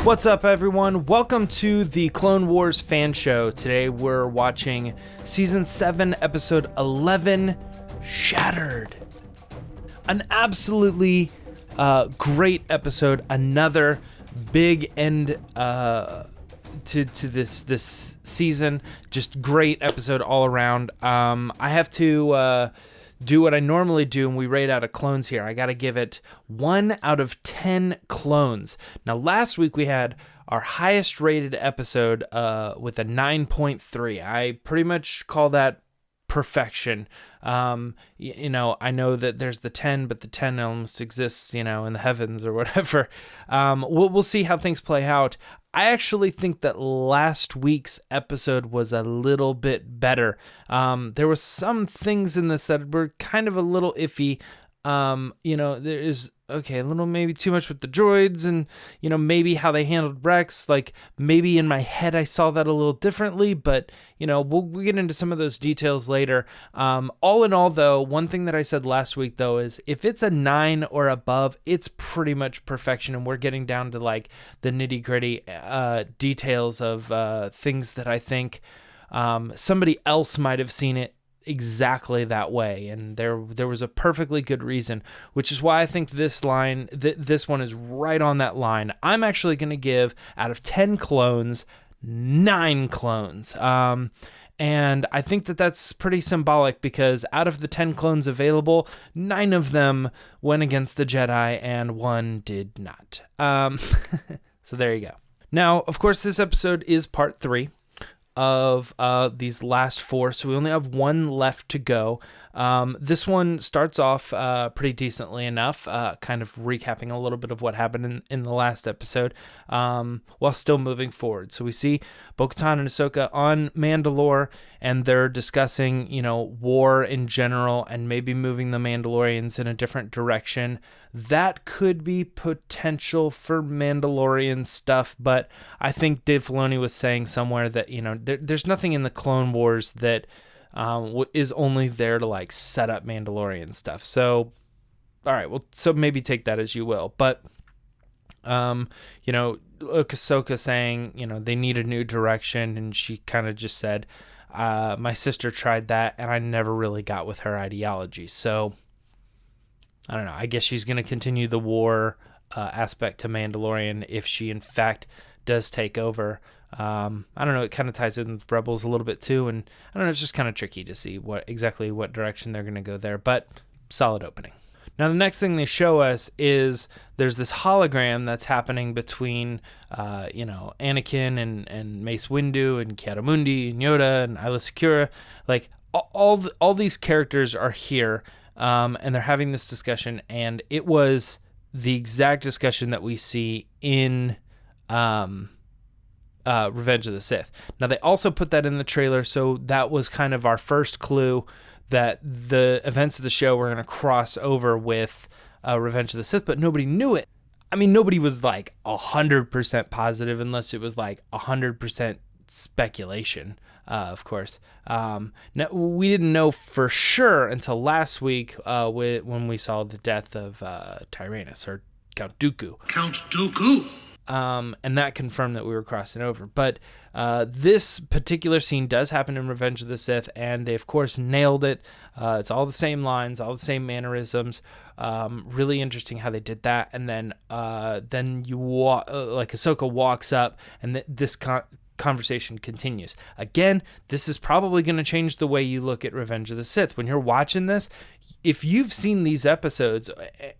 What's up, everyone? Welcome to the Clone Wars fan show. Today we're watching Season 7, Episode 11, Shattered. An absolutely great episode. Another big end to this season. Just great episode all around. I have to do what I normally do, and we rate out of clones here. I got to give it 1 out of 10 clones. Now, last week we had our highest rated episode with a 9.3. I pretty much call that perfection. You know, I know that there's the 10, but the 10 almost exists, you know, in the heavens or whatever. We'll see how things play out. I actually think that last week's episode was a little bit better. There was some things in this that were kind of a little iffy. You know, there is, okay, a little maybe too much with the droids and, you know, maybe how they handled Rex. Like, maybe in my head I saw that a little differently, but, you know, we'll get into some of those details later. All in all, though, one thing that I said last week, though, is if it's a 9 or above, it's pretty much perfection, and we're getting down to, like, the nitty-gritty details of things that I think somebody else might have seen it exactly that way, and there was a perfectly good reason, which is why I think this line, this one is right on that line. I'm actually going to give, out of 10 clones, 9 clones. And I think that that's pretty symbolic, because out of the 10 clones available, 9 of them went against the Jedi and 1 did not. So there you go. Now, of course, this episode is part 3 of these last 4, so we only have 1 left to go. This one starts off pretty decently enough, kind of recapping a little bit of what happened in the last episode, while still moving forward. So we see Bo-Katan and Ahsoka on Mandalore, and they're discussing, you know, war in general and maybe moving the Mandalorians in a different direction. That could be potential for Mandalorian stuff, but I think Dave Filoni was saying somewhere that, you know, there's nothing in the Clone Wars that is only there to, like, set up Mandalorian stuff. So, all right, well, so maybe take that as you will. But, you know, Ahsoka saying, you know, they need a new direction, and she kind of just said, my sister tried that, and I never really got with her ideology. So, I don't know. I guess she's going to continue the war aspect to Mandalorian if she, in fact, does take over. I don't know. It kind of ties in with Rebels a little bit too, and I don't know. It's just kind of tricky to see what direction they're going to go there. But solid opening. Now, the next thing they show us is there's this hologram that's happening between, you know, Anakin and Mace Windu and Ki-Adi-Mundi and Yoda and Aayla Secura. Like, all these characters are here, and they're having this discussion, and it was the exact discussion that we see in Revenge of the Sith. Now, they also put that in the trailer, so that was kind of our first clue that the events of the show were going to cross over with Revenge of the Sith, but nobody knew it. I mean, nobody was like 100% positive, unless it was like 100% speculation, of course. Now, we didn't know for sure until last week when we saw the death of Tyrannus, or Count Dooku. Count Dooku! And that confirmed that we were crossing over. But this particular scene does happen in Revenge of the Sith, and they, of course, nailed it. It's all the same lines, all the same mannerisms. Really interesting how they did that. And then Ahsoka walks up, and this conversation continues. Again, this is probably going to change the way you look at Revenge of the Sith. When you're watching this, if you've seen these episodes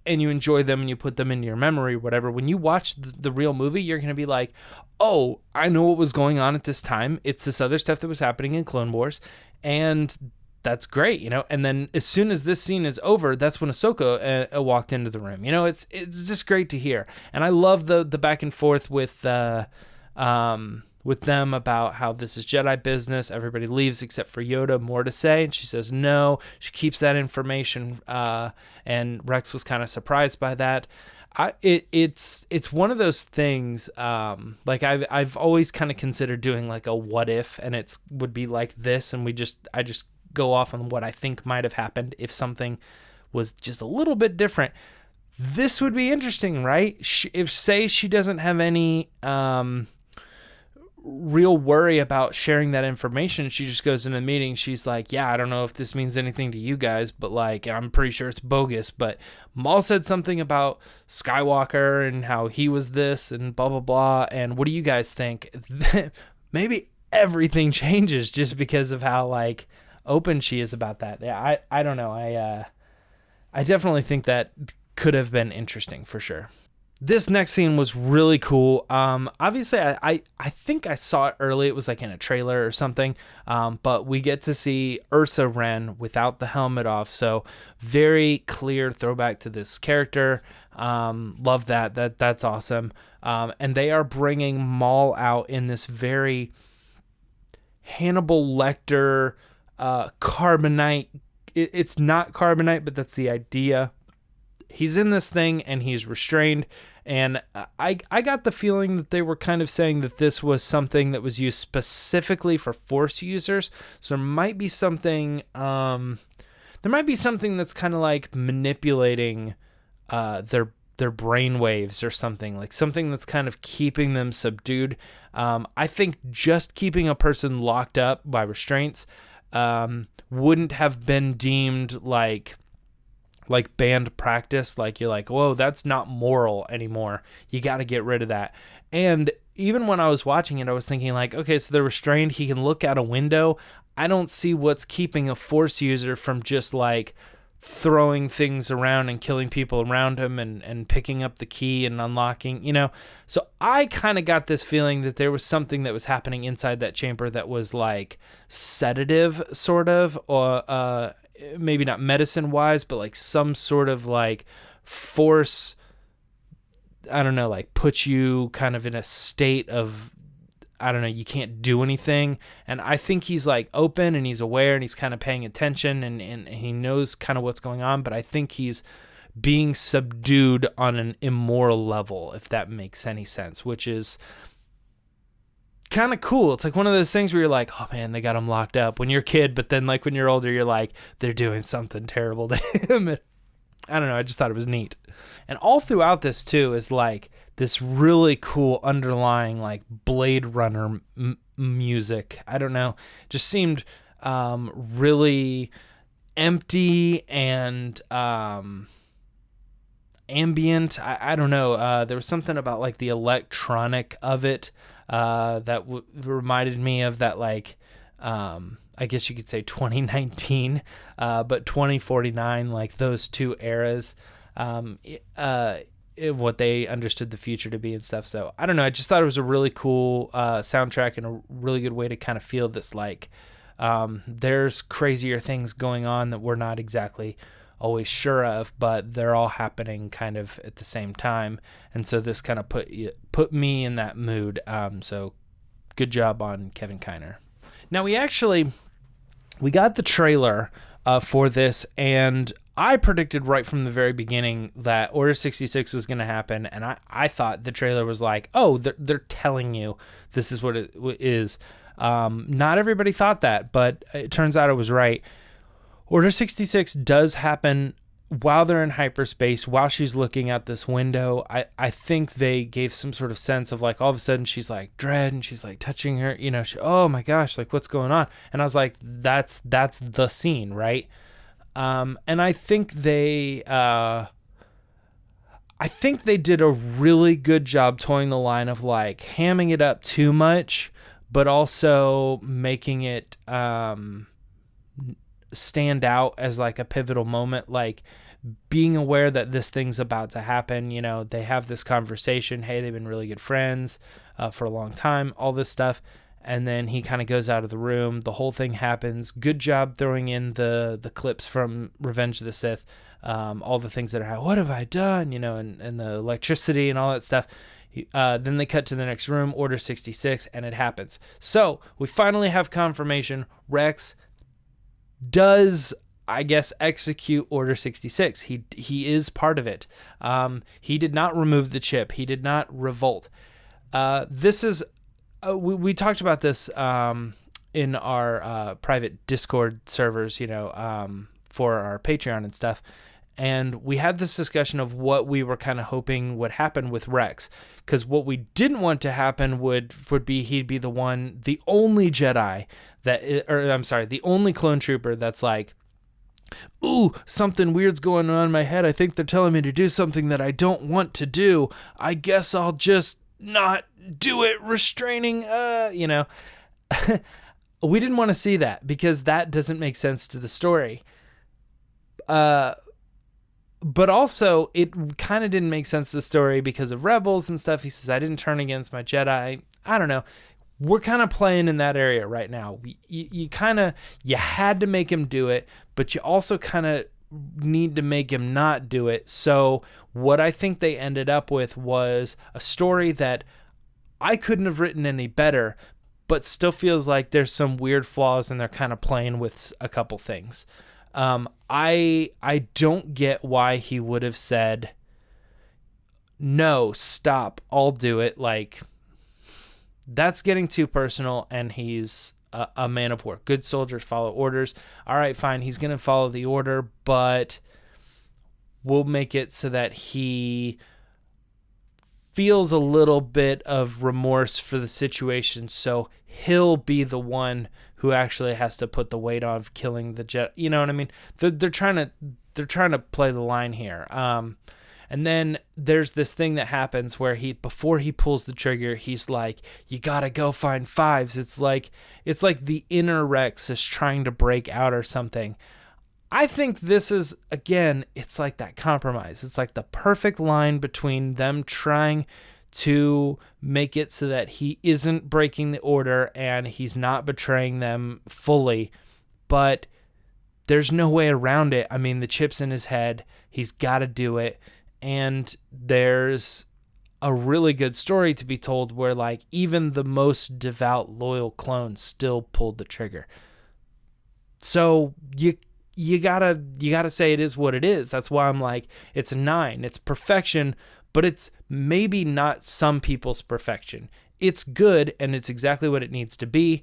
and you enjoy them and you put them into your memory, whatever, when you watch the real movie, you're going to be like, oh, I know what was going on at this time. It's this other stuff that was happening in Clone Wars, and that's great, you know? And then as soon as this scene is over, that's when Ahsoka walked into the room. You know, it's just great to hear. And I love the back and forth with them about how this is Jedi business. Everybody leaves except for Yoda, more to say. And she says no. She keeps that information. And Rex was kind of surprised by that. It's one of those things. Like I've always kind of considered doing like a what if, and it would be like this, and I just go off on what I think might have happened if something was just a little bit different. this would be interesting, right? If, say, she doesn't have any real worry about sharing that information, she just goes in a meeting, she's like, yeah, I don't know if this means anything to you guys, but like, I'm pretty sure it's bogus, but Maul said something about Skywalker and how he was this and blah blah blah, and what do you guys think? Maybe everything changes just because of how like open she is about that. Yeah, I don't know. I definitely think that could have been interesting for sure. This next scene was really cool. Obviously, I think I saw it early. It was like in a trailer or something. But we get to see Ursa Wren without the helmet off. So very clear throwback to this character. Love that. That's awesome. And they are bringing Maul out in this very Hannibal Lecter carbonite. It's not carbonite, but that's the idea. He's in this thing and he's restrained, and I got the feeling that they were kind of saying that this was something that was used specifically for Force users. So there might be something that's kind of like manipulating their brain waves or something that's kind of keeping them subdued. I think just keeping a person locked up by restraints wouldn't have been deemed like banned practice. Like, you're like, whoa, that's not moral anymore. You got to get rid of that. And even when I was watching it, I was thinking like, okay, so they're restrained. He can look out a window. I don't see what's keeping a Force user from just like throwing things around and killing people around him and picking up the key and unlocking, So I kind of got this feeling that there was something that was happening inside that chamber that was like sedative sort of, or maybe not medicine wise, but like some sort of like Force, I don't know, like puts you kind of in a state of, I don't know, you can't do anything. And I think he's like open and he's aware and he's kind of paying attention and he knows kind of what's going on, but I think he's being subdued on an immoral level, if that makes any sense, which is kind of cool. It's like one of those things where you're like, oh man, they got him locked up when you're a kid, but then like when you're older, you're like, they're doing something terrible to him. I don't know, I just thought it was neat. And all throughout this too is like this really cool underlying like Blade Runner music. I don't know, just seemed really empty and ambient. I don't know, there was something about like the electronic of it that reminded me of that, like, I guess you could say 2019, but 2049, like those two eras, what they understood the future to be and stuff. So I don't know. I just thought it was a really cool soundtrack and a really good way to kind of feel this, like, there's crazier things going on that we're not exactly always sure of, but they're all happening kind of at the same time. And so this kind of put me in that mood. So good job on Kevin Kiner. Now we got the trailer for this, and I predicted right from the very beginning that Order 66 was going to happen, and I thought the trailer was like, oh, they're telling you this is what it is. Not everybody thought that, but it turns out I was right. Order 66 does happen while they're in hyperspace, while she's looking out this window. I think they gave some sort of sense of like, all of a sudden she's like dread and she's like touching her, oh my gosh, like what's going on? And I was like, that's the scene, right? And I think they did a really good job towing the line of like hamming it up too much, but also making it stand out as like a pivotal moment, like being aware that this thing's about to happen. They have this conversation. Hey, they've been really good friends for a long time, all this stuff. And then he kind of goes out of the room. The whole thing happens. Good job throwing in the clips from Revenge of the Sith, all the things that are, what have I done? And the electricity and all that stuff. Then they cut to the next room, Order 66, and it happens. So we finally have confirmation. Rex does, I guess, execute Order 66. He is part of it. He did not remove the chip. He did not revolt. This is we talked about this in our private Discord servers, for our Patreon and stuff. And we had this discussion of what we were kind of hoping would happen with Rex. Because what we didn't want to happen would be he'd be the only Jedi the only clone trooper that's like, ooh, something weird's going on in my head. I think they're telling me to do something that I don't want to do. I guess I'll just not do it, restraining, We didn't want to see that because that doesn't make sense to the story. But also, it kind of didn't make sense to the story because of Rebels and stuff. He says, I didn't turn against my Jedi. I don't know. We're kind of playing in that area right now. You had to make him do it, but you also kind of need to make him not do it. So what I think they ended up with was a story that I couldn't have written any better, but still feels like there's some weird flaws and they're kind of playing with a couple things. I don't get why he would have said, no, stop, I'll do it. Like, that's getting too personal, and he's a man of war. Good soldiers follow orders. All right, fine, he's going to follow the order, but we'll make it so that he feels a little bit of remorse for the situation, so he'll be the one who actually has to put the weight on of killing the Jetta. You know what I mean? They're trying to play the line here. And then there's this thing that happens where before he pulls the trigger, he's like, you gotta go find Fives. It's like the inner Rex is trying to break out or something. I think this is, again, it's like that compromise. It's like the perfect line between them trying to make it so that he isn't breaking the order and he's not betraying them fully, but there's no way around it. I mean, the chip's in his head. He's got to do it. And there's a really good story to be told where, like, even the most devout, loyal clone still pulled the trigger. So you gotta say it is what it is. That's why I'm like, it's a 9. It's perfection, but it's maybe not some people's perfection. It's good, and it's exactly what it needs to be,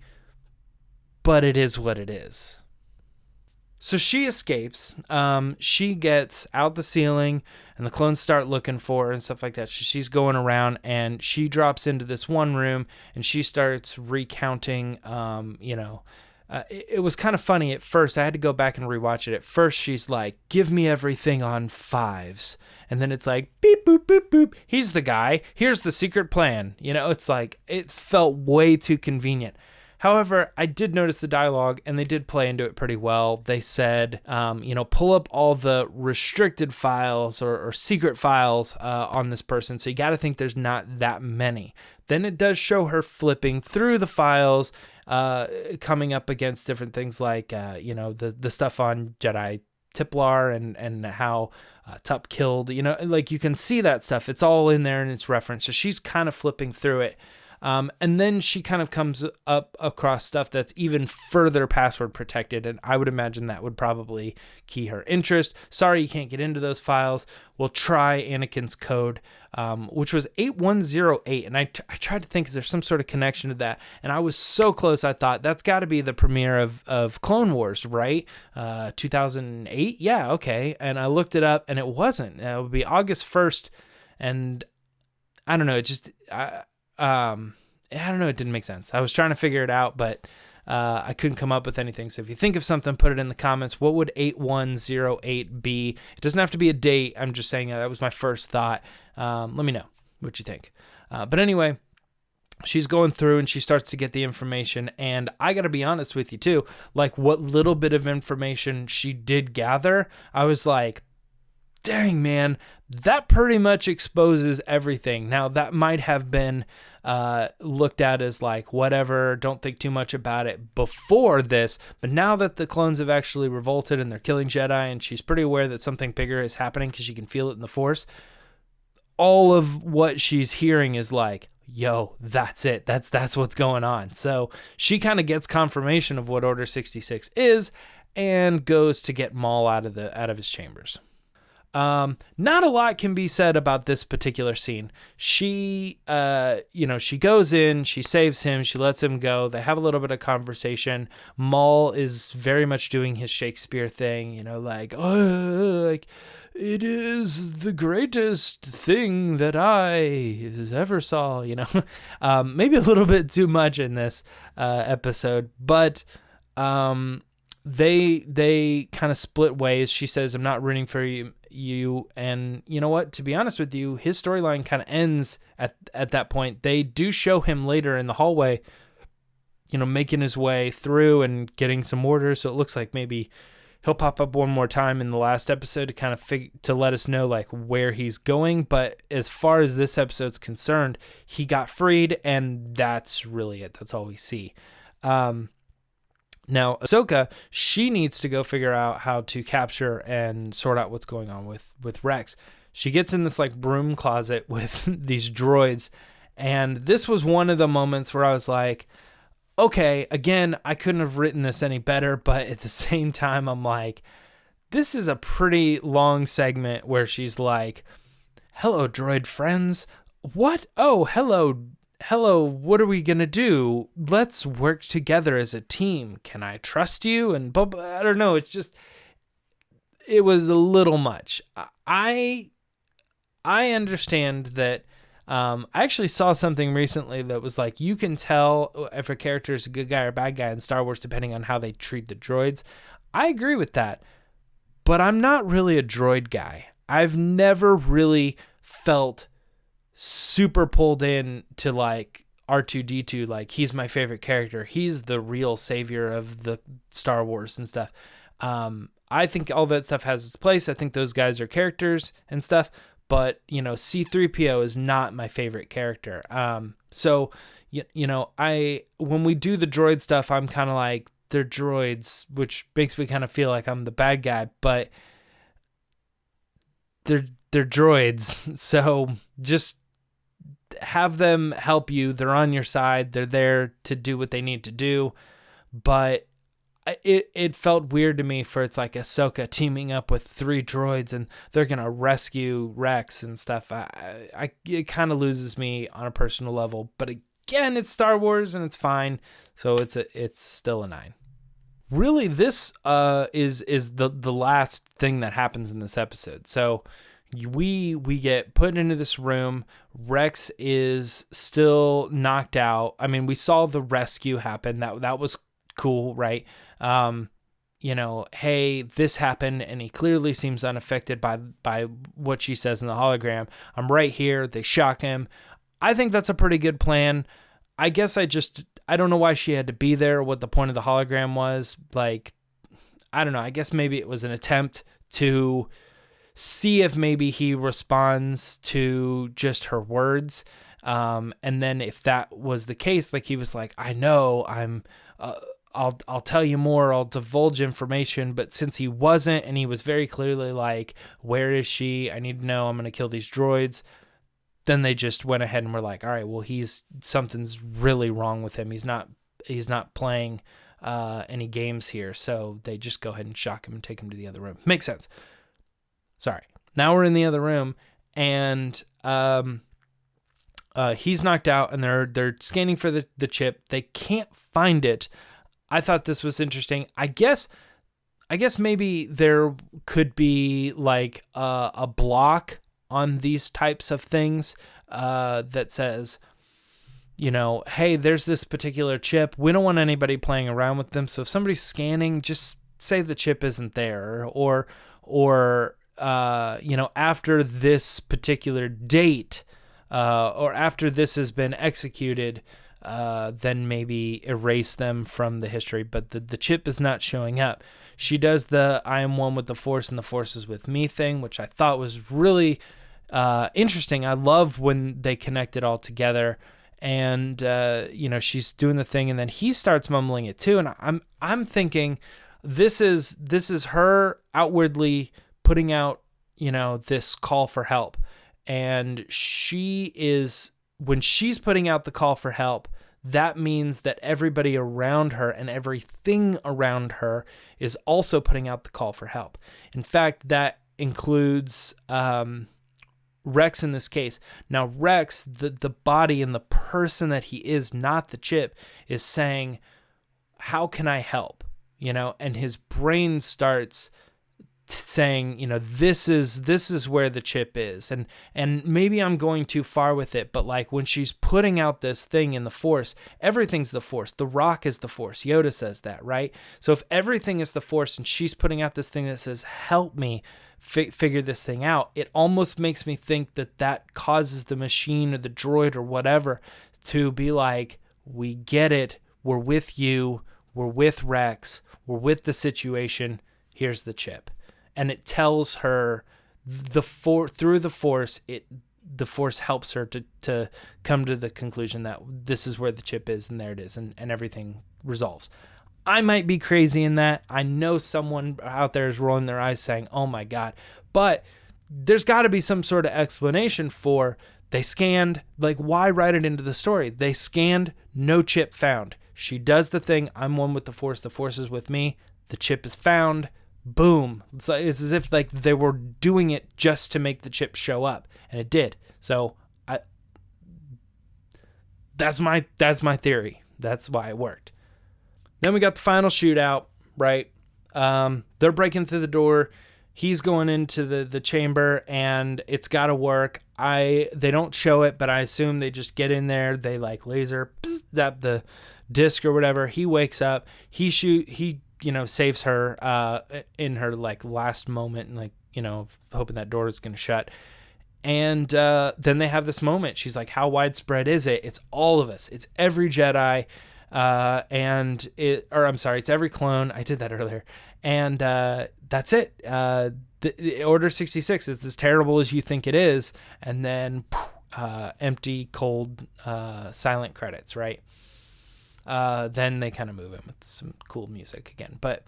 but it is what it is. So she escapes. She gets out the ceiling, and the clones start looking for her and stuff like that. She's going around, and she drops into this one room, and she starts recounting, it was kind of funny at first. I had to go back and rewatch it. At first, she's like, give me everything on 5s. And then it's like, beep, boop, boop, boop. He's the guy. Here's the secret plan. It's like, it's felt way too convenient. However, I did notice the dialogue, and they did play into it pretty well. They said, pull up all the restricted files or secret files on this person. So you got to think there's not that many. Then it does show her flipping through the files, coming up against different things like, the stuff on Jedi Tiplar and how Tup killed, like you can see that stuff. It's all in there and it's referenced. So she's kind of flipping through it. And then she kind of comes up across stuff that's even further password protected, and I would imagine that would probably key her interest. Sorry, you can't get into those files. We'll try Anakin's code, which was 8108, and I tried to think, is there some sort of connection to that? And I was so close, I thought, that's got to be the premiere of Clone Wars, right? 2008? Yeah, okay. And I looked it up, and it wasn't. It would be August 1st, and I don't know, it just... I don't know. It didn't make sense. I was trying to figure it out, but I couldn't come up with anything. So if you think of something, put it in the comments. What would 8108 be? It doesn't have to be a date. I'm just saying that was my first thought. Let me know what you think. But anyway, she's going through and she starts to get the information. And I got to be honest with you too. Like, what little bit of information she did gather, I was like, dang, man, that pretty much exposes everything. Now, that might have been looked at as like, whatever, don't think too much about it before this. But now that the clones have actually revolted and they're killing Jedi, and she's pretty aware that something bigger is happening because she can feel it in the Force, all of what she's hearing is like, yo, that's it. That's what's going on. So she kind of gets confirmation of what Order 66 is and goes to get Maul out of his chambers. Not a lot can be said about this particular scene. She goes in, she saves him, she lets him go. They have a little bit of conversation. Maul is very much doing his Shakespeare thing, like, oh, like, it is the greatest thing that I ever saw, maybe a little bit too much in this episode, but they kind of split ways. She says, I'm not rooting for you. And you know what? To be honest with you, his storyline kind of ends at that point. They do show him later in the hallway, making his way through and getting some orders. So it looks like maybe he'll pop up one more time in the last episode to kind of to let us know like where he's going. But as far as this episode's concerned, he got freed, and that's really it. That's all we see. Now, Ahsoka, she needs to go figure out how to capture and sort out what's going on with Rex. She gets in this like broom closet with these droids, and this was one of the moments where I was like, okay, again, I couldn't have written this any better, but at the same time, I'm like, this is a pretty long segment where she's like, hello, droid friends. What? Oh, hello, what are we going to do? Let's work together as a team. Can I trust you? And I don't know. It was a little much. I understand that. I actually saw something recently that was like, you can tell if a character is a good guy or a bad guy in Star Wars depending on how they treat the droids. I agree with that, but I'm not really a droid guy. I've never really felt super pulled in to like R2-D2, like he's my favorite character. He's the real savior of the Star Wars and stuff. I think all that stuff has its place. I think those guys are characters and stuff, but C-3PO is not my favorite character. So when we do the droid stuff, I'm kind of like, they're droids, which makes me kind of feel like I'm the bad guy, but they're droids. So just have them help you. They're on your side. They're there to do what they need to do. But it felt weird to me for it's like Ahsoka teaming up with 3 droids and they're going to rescue Rex and stuff. It kind of loses me on a personal level. But again, it's Star Wars and it's fine. So it's still a 9. Really, this is the last thing that happens in this episode. So we get put into this room. Rex is still knocked out. I mean, we saw the rescue happen. That was cool, right? Hey, this happened, and he clearly seems unaffected by what she says in the hologram. I'm right here. They shock him. I think that's a pretty good plan. I guess I don't know why she had to be there, what the point of the hologram was. Like, I don't know. I guess maybe it was an attempt to see if maybe he responds to just her words. And then if that was the case, like he was like, I know I'll tell you more. I'll divulge information. But since he wasn't, and he was very clearly like, where is she? I need to know. I'm going to kill these droids. Then they just went ahead and were like, all right, well, something's really wrong with him. He's not playing any games here. So they just go ahead and shock him and take him to the other room. Makes sense. Sorry. Now we're in the other room, and he's knocked out, and they're scanning for the chip. They can't find it. I thought this was interesting. I guess maybe there could be like a block on these types of things that says, hey, there's this particular chip. We don't want anybody playing around with them. So if somebody's scanning, just say the chip isn't there, or after this particular date, or after this has been executed, then maybe erase them from the history. But the chip is not showing up. She does the I am one with the Force and the Force is with me thing, which I thought was really interesting. I love when they connect it all together. And she's doing the thing, and then he starts mumbling it too. And I'm thinking this is her outwardly putting out, this call for help. And when she's putting out the call for help, that means that everybody around her and everything around her is also putting out the call for help. In fact, that includes Rex in this case. Now, Rex, the body and the person that he is, not the chip, is saying, how can I help? And his brain starts saying, you know, this is where the chip is, and maybe I'm going too far with it, but like when she's putting out this thing in the Force, everything's the Force. The rock is the Force. Yoda says that, right? So if everything is the Force and she's putting out this thing that says, help me figure this thing out, it almost makes me think that causes the machine or the droid or whatever to be like, we get it, we're with you, we're with Rex, we're with the situation, here's the chip. And it tells her through the Force, the Force helps her to come to the conclusion that this is where the chip is, and there it is, and everything resolves. I might be crazy in that. I know someone out there is rolling their eyes saying, oh my God. But there's got to be some sort of explanation for, they scanned, like, why write it into the story? They scanned, no chip found. She does the thing, I'm one with the Force is with me, the chip is found, boom. It's as if like they were doing it just to make the chip show up, and it did. So that's my theory. That's why it worked. Then we got the final shootout, right? They're breaking through the door. He's going into the chamber, and it's got to work. They don't show it, but I assume they just get in there. They like laser zap the disc or whatever. He wakes up. He saves her in her like last moment, and like, you know, hoping that door is going to shut. And then they have this moment. She's like, how widespread is it? It's all of us. It's every Jedi. It's every clone. I did that earlier. And that's it. The Order 66 is as terrible as you think it is. And then empty, cold, silent credits, right? Then they kind of move in with some cool music again. But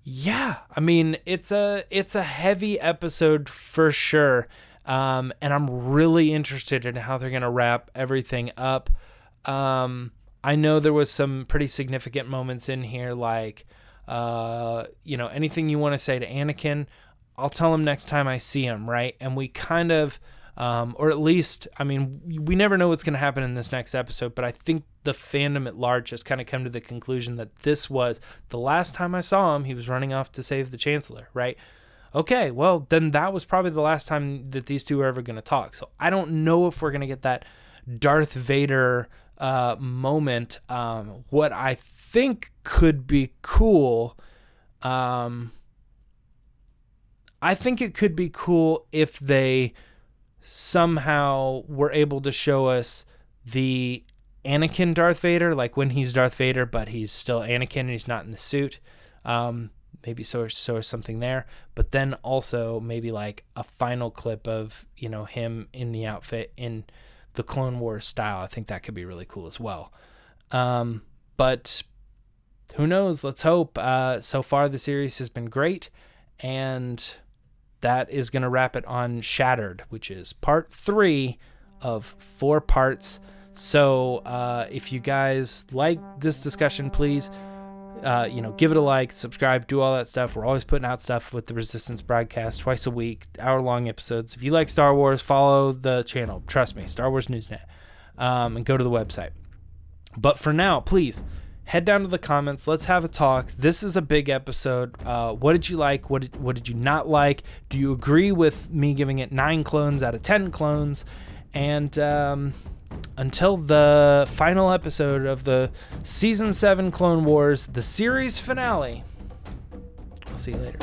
yeah, I mean, it's a heavy episode for sure. And I'm really interested in how they're going to wrap everything up. I know there was some pretty significant moments in here, like, anything you want to say to Anakin, I'll tell him next time I see him, right? And we kind of, or at least, I mean, we never know what's going to happen in this next episode, but I think the fandom at large has kind of come to the conclusion that this was the last time I saw him. He was running off to save the Chancellor, right? Okay, well, then that was probably the last time that these two are ever going to talk. So I don't know if we're going to get that Darth Vader moment. What I think could be cool, I think it could be cool if they somehow were able to show us the Anakin Darth Vader, like when he's Darth Vader but he's still Anakin and he's not in the suit. Maybe so something there, but then also maybe like a final clip of, you know, him in the outfit in the Clone Wars style. I think that could be really cool as well. But who knows? Let's hope. So far the series has been great, and that is going to wrap it on Shattered, which is part 3 of 4 parts. So if you guys like this discussion, please give it a like, subscribe, do all that stuff. We're always putting out stuff with the Resistance broadcast twice a week, hour-long episodes. If you like Star Wars, follow the channel. Trust me, Star Wars Newsnet, and go to the website. But for now, please head down to the comments. Let's have a talk. This is a big episode. What did you like? What did you not like? Do you agree with me giving it 9 clones out of 10 clones? And until the final episode of the Season 7 Clone Wars, the series finale, I'll see you later.